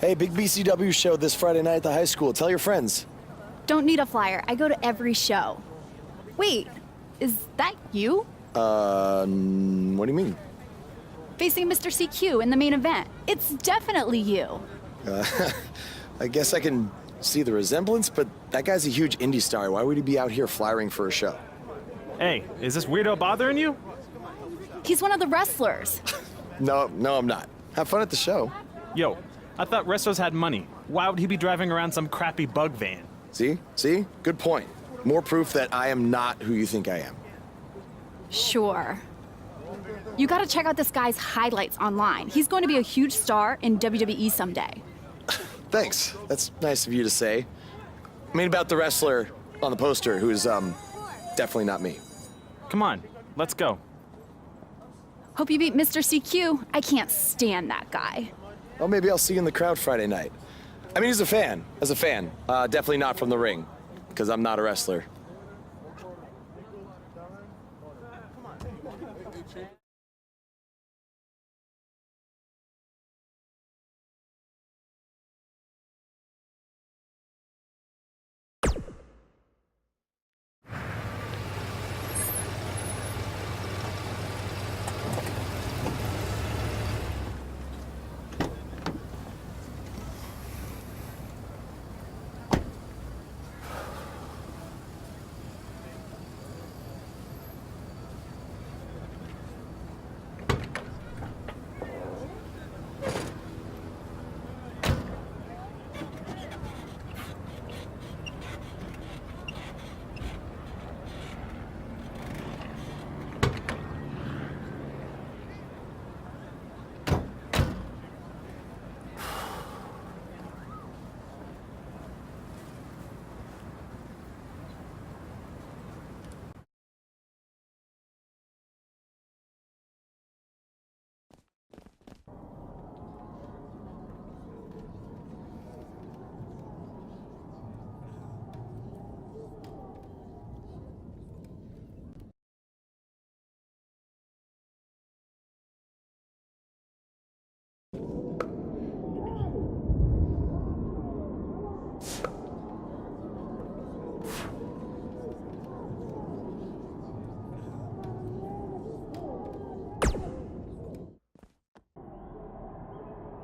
Hey, big BCW show this Friday night at the high school. Tell your friends. Don't need a flyer. I go to every show. Wait, is that you? What do you mean? Facing Mr. CQ in the main event. It's definitely you. I guess I can see the resemblance, but that guy's a huge indie star. Why would he be out here flyering for a show? Hey, is this weirdo bothering you? He's one of the wrestlers. No, I'm not. Have fun at the show. Yo, I thought wrestlers had money. Why would he be driving around some crappy bug van? See? Good point. More proof that I am not who you think I am. Sure. You gotta check out this guy's highlights online. He's going to be a huge star in WWE someday. Thanks. That's nice of you to say. I mean about the wrestler on the poster who's, definitely not me. Come on, let's go. Hope you beat Mr. CQ. I can't stand that guy. Well, maybe I'll see you in the crowd Friday night. I mean, as a fan. Definitely not from the ring, because I'm not a wrestler.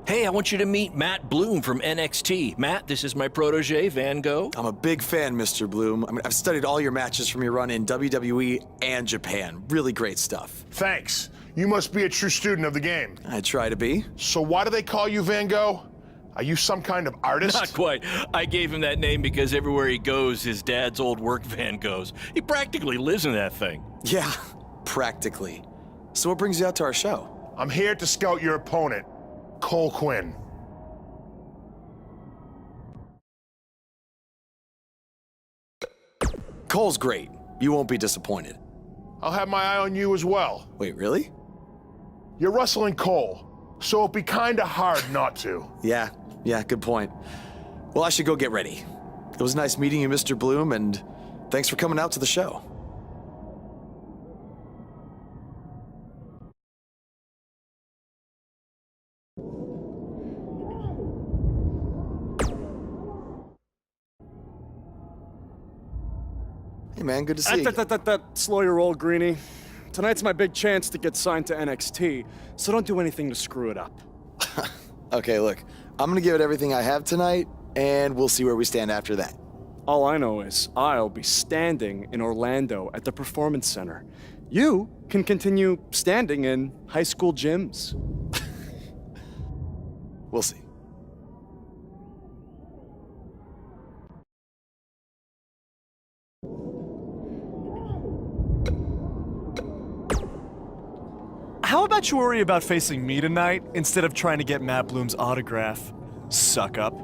Hey, I want you to meet Matt Bloom from NXT. Matt, this is my protege, Van Gogh. I'm a big fan, Mr. Bloom. I mean, I've studied all your matches from your run in WWE and Japan. Really great stuff. Thanks. You must be a true student of the game. I try to be. So why do they call you Van Gogh? Are you some kind of artist? Not quite. I gave him that name because everywhere he goes, his dad's old work van goes. He practically lives in that thing. Yeah, practically. So what brings you out to our show? I'm here to scout your opponent, Cole Quinn. Cole's great. You won't be disappointed. I'll have my eye on you as well. Wait, really? You're wrestling Cole, so it'd be kinda hard not to. Yeah, good point. Well, I should go get ready. It was nice meeting you, Mr. Bloom, and thanks for coming out to the show. Hey man, good to see you. Slow your roll, Greenie. Tonight's my big chance to get signed to NXT, so don't do anything to screw it up. Okay, look, I'm gonna give it everything I have tonight, and we'll see where we stand after that. All I know is I'll be standing in Orlando at the Performance Center. You can continue standing in high school gyms. We'll see. How about you worry about facing me tonight instead of trying to get Matt Bloom's autograph? Suck up.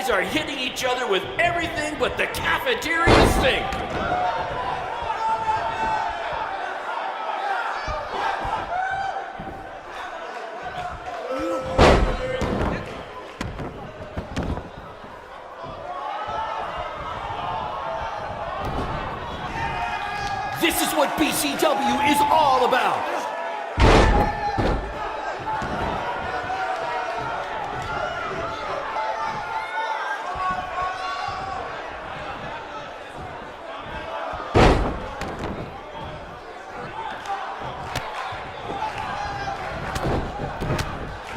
guys are hitting each other with everything but the cafeteria sink. This is what BCW is all about.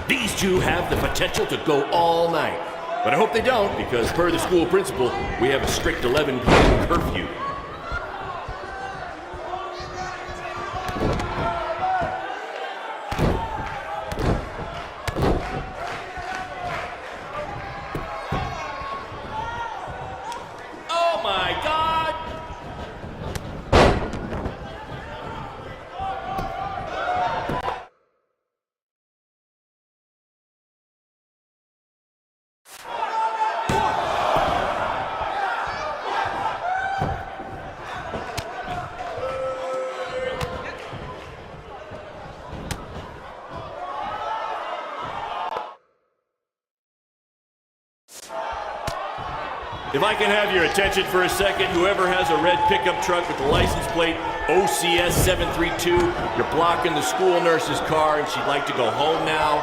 These two have the potential to go all night. But I hope they don't, because per the school principal, we have a strict 11 p.m. curfew. Oh my God! If I can have your attention for a second, whoever has a red pickup truck with the license plate OCS 732, you're blocking the school nurse's car and she'd like to go home now.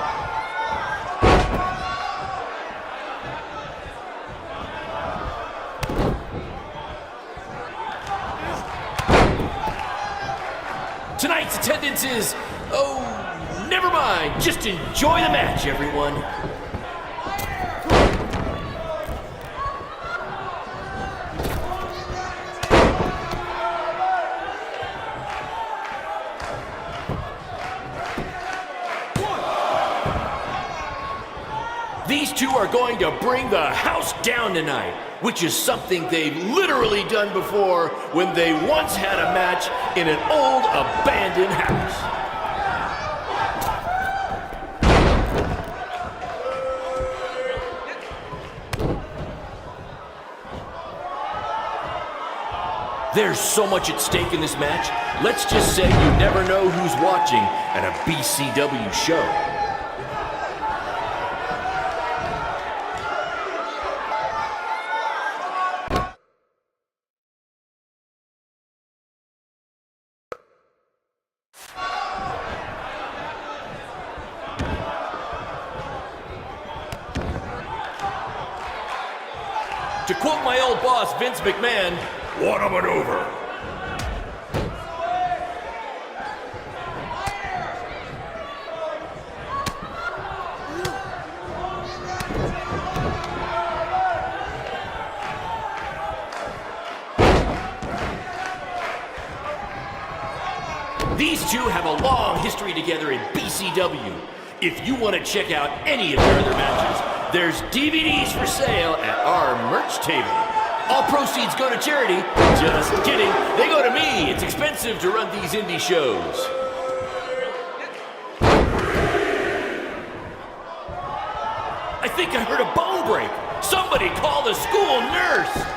Tonight's attendance is, oh, never mind. Just enjoy the match, everyone. These two are going to bring the house down tonight, which is something they've literally done before when they once had a match in an old abandoned house. There's so much at stake in this match. Let's just say you never know who's watching at a BCW show. To quote my old boss, Vince McMahon, what a maneuver. These two have a long history together in BCW. If you want to check out any of their other matches, there's DVDs for sale at our merch table. All proceeds go to charity. Just kidding. They go to me. It's expensive to run these indie shows. I think I heard a bone break. Somebody call the school nurse.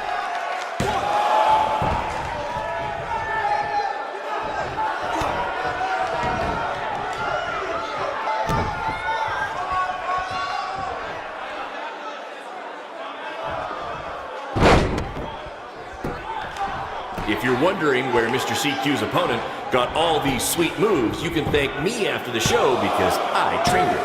If you're wondering where Mr. CQ's opponent got all these sweet moves, you can thank me after the show because I trained him.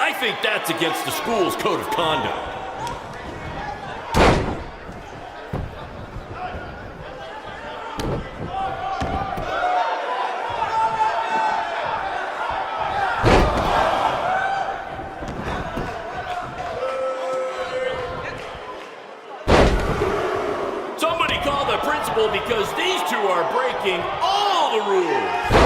I think that's against the school's code of conduct. Because these two are breaking all the rules.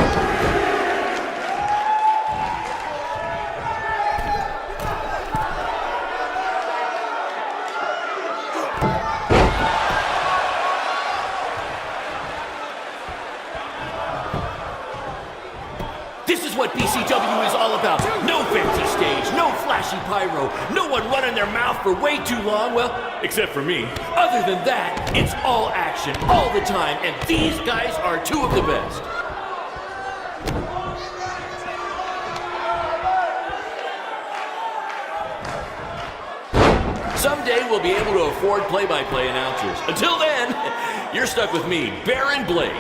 what BCW is all about. No fancy stage, no flashy pyro, no one running their mouth for way too long, well, except for me. Other than that, it's all action, all the time, and these guys are two of the best. Someday we'll be able to afford play-by-play announcers. Until then, you're stuck with me, Baron Blade.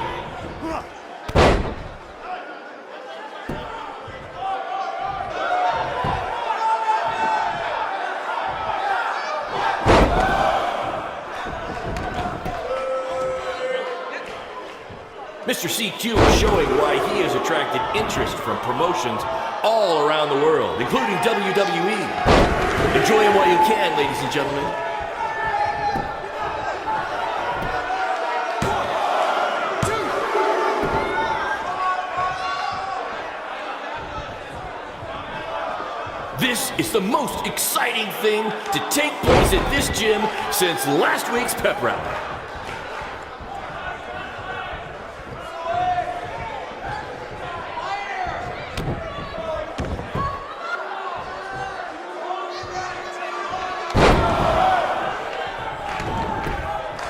Mr. CQ is showing why he has attracted interest from promotions all around the world, including WWE. Enjoy him while you can, ladies and gentlemen. This is the most exciting thing to take place at this gym since last week's pep rally.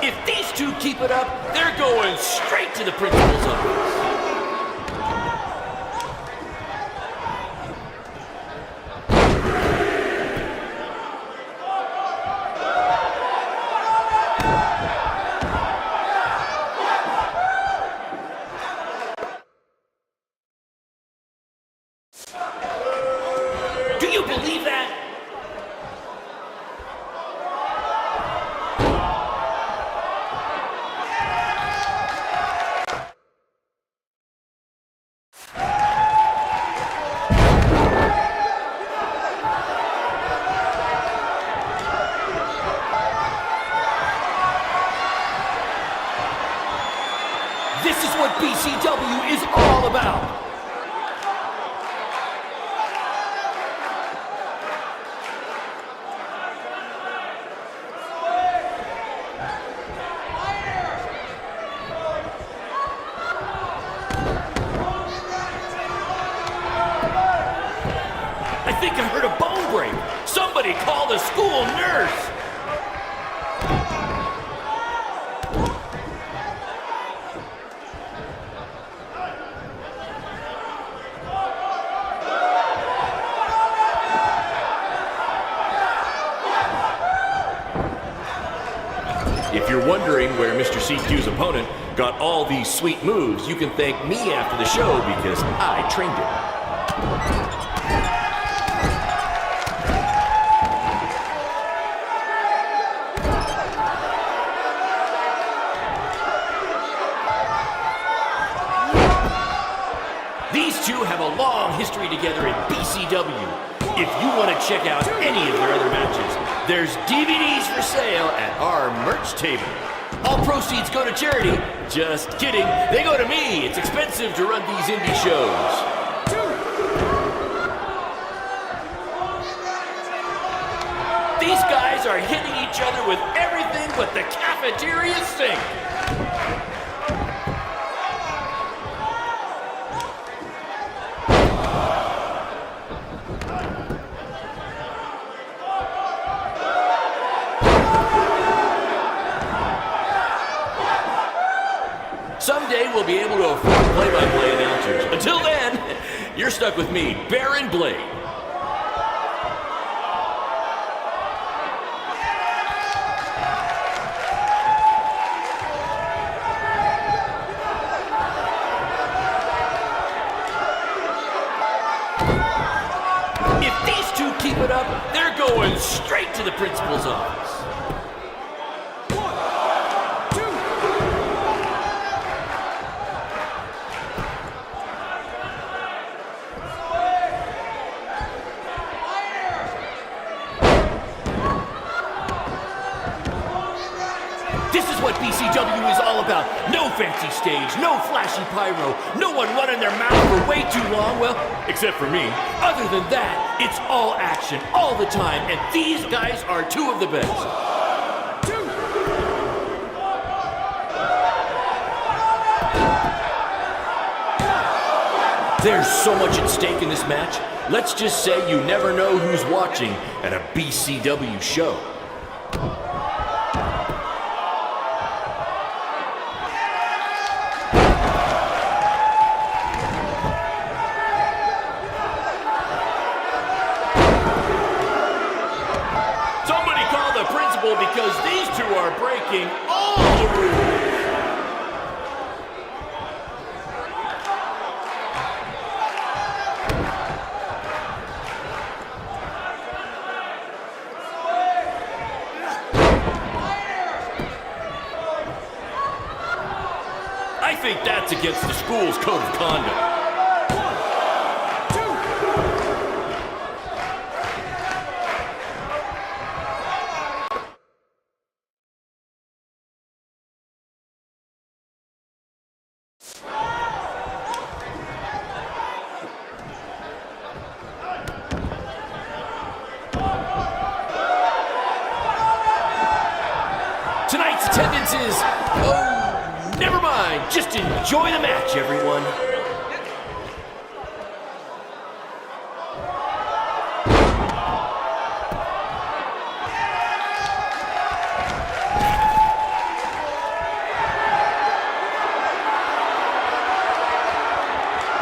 If these two keep it up, they're going straight to the principal's office. Do you believe that? This is what BCW is all about. I think I heard a bone break. Somebody call the school nurse. If you're wondering where Mr. CQ's opponent got all these sweet moves, you can thank me after the show because I trained him. These two have a long history together in BCW. If you want to check out any of their other matches, there's DVDs for sale at our merch table. All proceeds go to charity. Just kidding. They go to me. It's expensive to run these indie shows. These guys are hitting each other with everything but the cafeteria sink. Someday we'll be able to afford play-by-play announcers. Until then, you're stuck with me, Baron Blade. If these two keep it up, they're going straight to the principal's office. This is what BCW is all about. No fancy stage, no flashy pyro, no one running their mouth for way too long, well, except for me. Other than that, it's all action, all the time, and these guys are two of the best. There's so much at stake in this match. Let's just say you never know who's watching at a BCW show. Somebody call the principal because these two are breaking all the rules. I think that's against the school's code of conduct. Tonight's attendance is, oh, never mind. Just enjoy the match, everyone.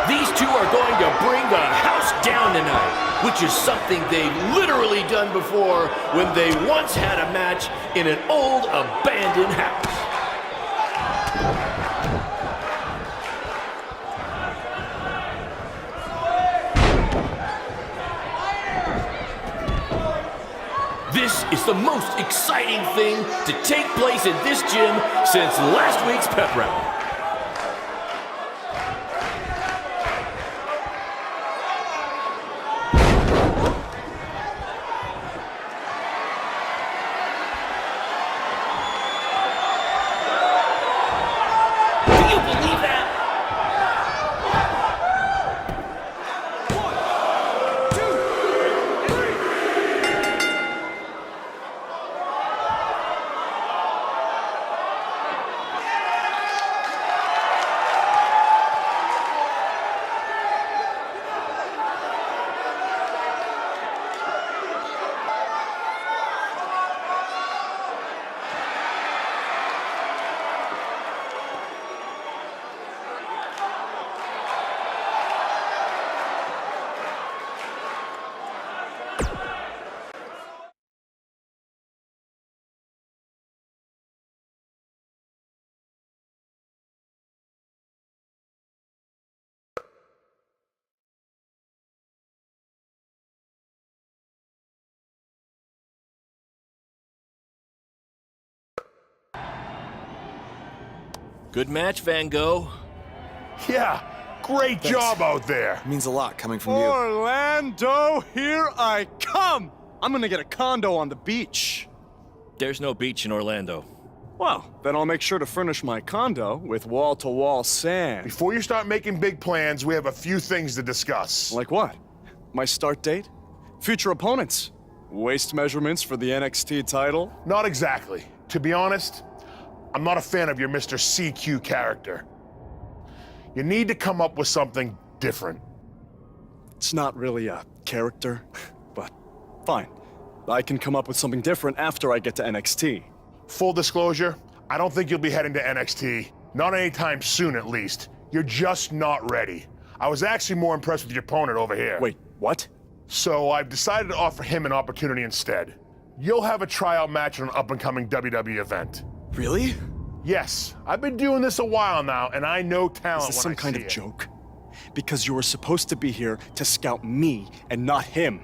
These two are going to bring the house down tonight, which is something they've literally done before when they once had a match in an old abandoned house. This is the most exciting thing to take place in this gym since last week's pep rally. Do you believe that? Good match, Van Gogh. Yeah, great job out there. It means a lot coming from you. Orlando, here I come! I'm gonna get a condo on the beach. There's no beach in Orlando. Well, then I'll make sure to furnish my condo with wall-to-wall sand. Before you start making big plans, we have a few things to discuss. Like what? My start date? Future opponents? Waist measurements for the NXT title? Not exactly. To be honest, I'm not a fan of your Mr. CQ character. You need to come up with something different. It's not really a character, but fine. I can come up with something different after I get to NXT. Full disclosure, I don't think you'll be heading to NXT. Not anytime soon, at least. You're just not ready. I was actually more impressed with your opponent over here. Wait, what? So I've decided to offer him an opportunity instead. You'll have a tryout match on an up-and-coming WWE event. Really? Yes, I've been doing this a while now, and I know talent Is this when some I kind see of it. joke? Because you were supposed to be here to scout me and not him.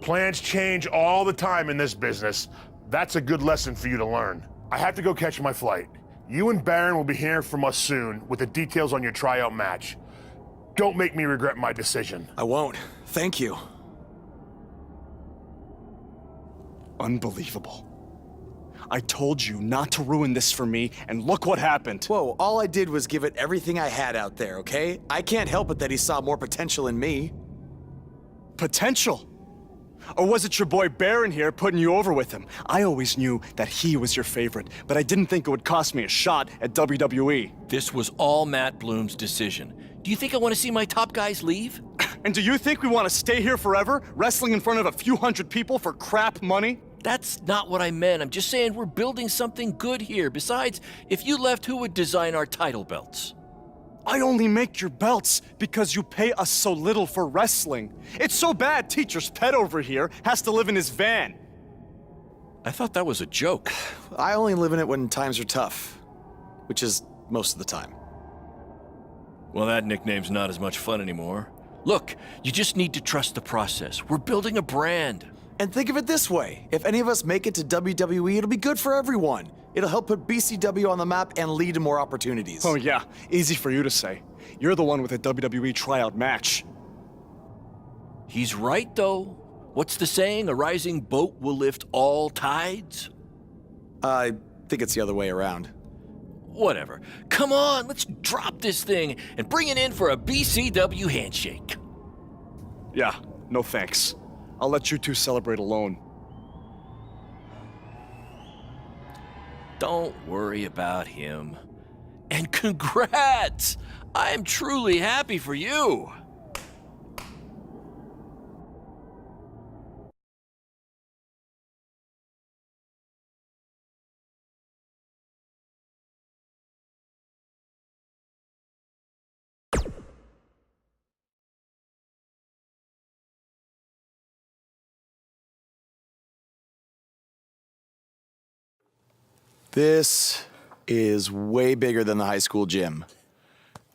Plans change all the time in this business. That's a good lesson for you to learn. I have to go catch my flight. You and Baron will be hearing from us soon with the details on your tryout match. Don't make me regret my decision. I won't. Thank you. Unbelievable. I told you not to ruin this for me, and look what happened. Whoa, all I did was give it everything I had out there, okay? I can't help it that he saw more potential in me. Potential? Or was it your boy Baron here putting you over with him? I always knew that he was your favorite, but I didn't think it would cost me a shot at WWE. This was all Matt Bloom's decision. Do you think I want to see my top guys leave? And do you think we want to stay here forever, wrestling in front of a few hundred people for crap money? That's not what I meant. I'm just saying we're building something good here. Besides, if you left, who would design our title belts? I only make your belts because you pay us so little for wrestling. It's so bad teacher's pet over here has to live in his van. I thought that was a joke. I only live in it when times are tough, which is most of the time. Well, that nickname's not as much fun anymore. Look, you just need to trust the process. We're building a brand. And think of it this way. If any of us make it to WWE, it'll be good for everyone. It'll help put BCW on the map and lead to more opportunities. Oh yeah, easy for you to say. You're the one with a WWE tryout match. He's right, though. What's the saying? A rising boat will lift all tides? I think it's the other way around. Whatever. Come on, let's drop this thing and bring it in for a BCW handshake. Yeah, no thanks. I'll let you two celebrate alone. Don't worry about him. And congrats! I'm truly happy for you. This is way bigger than the high school gym,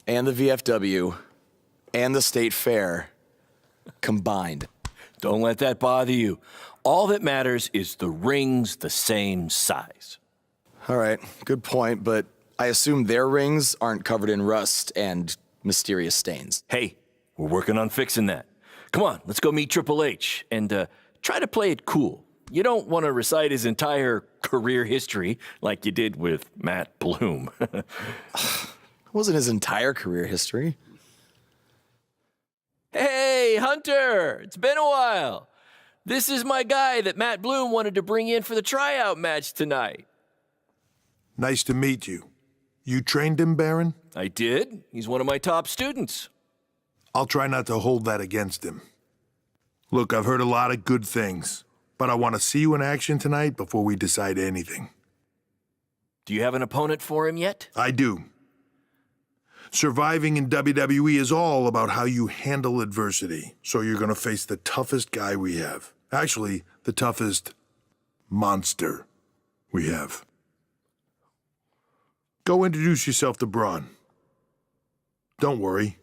and the VFW, and the state fair combined. Don't let that bother you. All that matters is the ring's the same size. All right, good point, but I assume their rings aren't covered in rust and mysterious stains. Hey, we're working on fixing that. Come on, let's go meet Triple H and try to play it cool. You don't want to recite his entire career history like you did with Matt Bloom. It wasn't his entire career history. Hey, Hunter! It's been a while. This is my guy that Matt Bloom wanted to bring in for the tryout match tonight. Nice to meet you. You trained him, Baron? I did. He's one of my top students. I'll try not to hold that against him. Look, I've heard a lot of good things, but I want to see you in action tonight before we decide anything. Do you have an opponent for him yet? I do. Surviving in WWE is all about how you handle adversity, so you're going to face the toughest guy we have. Actually, the toughest monster we have. Go introduce yourself to Braun. Don't worry,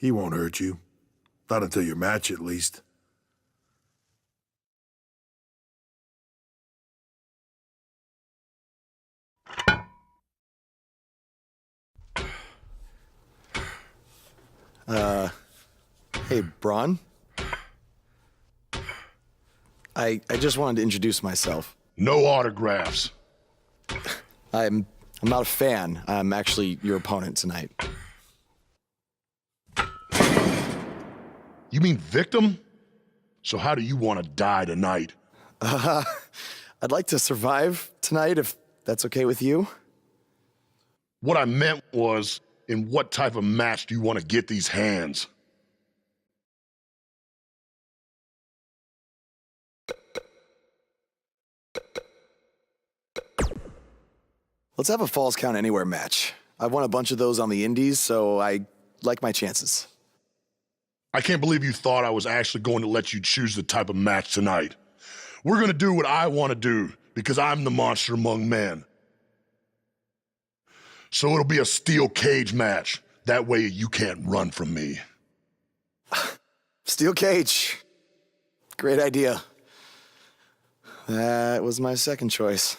he won't hurt you. Not until your match, at least. Hey, Braun? I just wanted to introduce myself. No autographs. I'm not a fan. I'm actually your opponent tonight. You mean victim? So how do you want to die tonight? I'd like to survive tonight, if that's okay with you. What I meant was, in what type of match do you want to get these hands? Let's have a Falls Count Anywhere match. I've won a bunch of those on the indies, so I like my chances. I can't believe you thought I was actually going to let you choose the type of match tonight. We're going to do what I want to do, because I'm the monster among men. So it'll be a steel cage match. That way you can't run from me. Steel cage. Great idea. That was my second choice.